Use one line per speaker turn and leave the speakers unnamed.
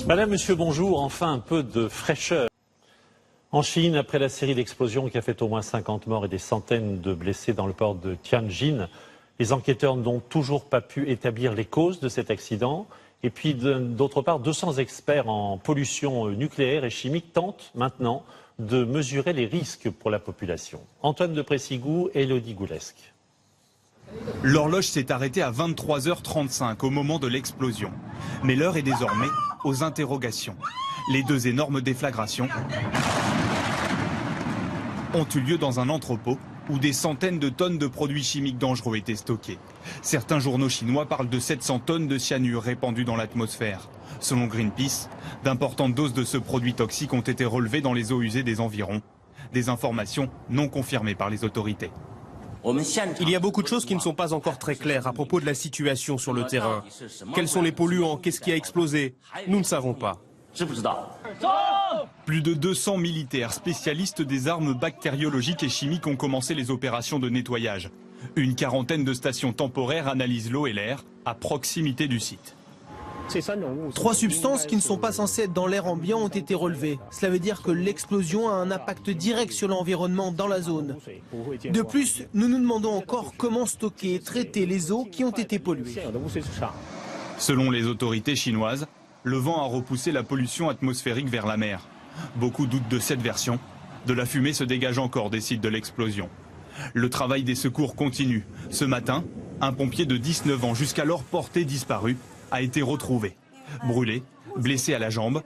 Madame, Monsieur, bonjour. Enfin un peu de fraîcheur. En Chine, après la série d'explosions qui a fait au moins 50 morts et des centaines de blessés dans le port de Tianjin, les enquêteurs n'ont toujours pas pu établir les causes de cet accident. Et puis, d'autre part, 200 experts en pollution nucléaire et chimique tentent maintenant de mesurer les risques pour la population. Antoine de Pressigou et Elodie Goulesque.
L'horloge s'est arrêtée à 23h35 au moment de l'explosion. Mais l'heure est désormais aux interrogations. Les deux énormes déflagrations ont eu lieu dans un entrepôt où des centaines de tonnes de produits chimiques dangereux étaient stockés. Certains journaux chinois parlent de 700 tonnes de cyanure répandues dans l'atmosphère. Selon Greenpeace, d'importantes doses de ce produit toxique ont été relevées dans les eaux usées des environs. Des informations non confirmées par les autorités.
Il y a beaucoup de choses qui ne sont pas encore très claires à propos de la situation sur le terrain. Quels sont les polluants? Qu'est-ce qui a explosé? Nous ne savons pas.
Plus de 200 militaires spécialistes des armes bactériologiques et chimiques ont commencé les opérations de nettoyage. Une quarantaine de stations temporaires analysent l'eau et l'air à proximité du site.
3 substances qui ne sont pas censées être dans l'air ambiant ont été relevées. Cela veut dire que l'explosion a un impact direct sur l'environnement dans la zone. De plus, nous nous demandons encore comment stocker et traiter les eaux qui ont été polluées.
Selon les autorités chinoises, le vent a repoussé la pollution atmosphérique vers la mer. Beaucoup doutent de cette version. De la fumée se dégage encore des sites de l'explosion. Le travail des secours continue. Ce matin, un pompier de 19 ans, jusqu'alors porté disparu, a été retrouvé. Brûlé, blessé à la jambe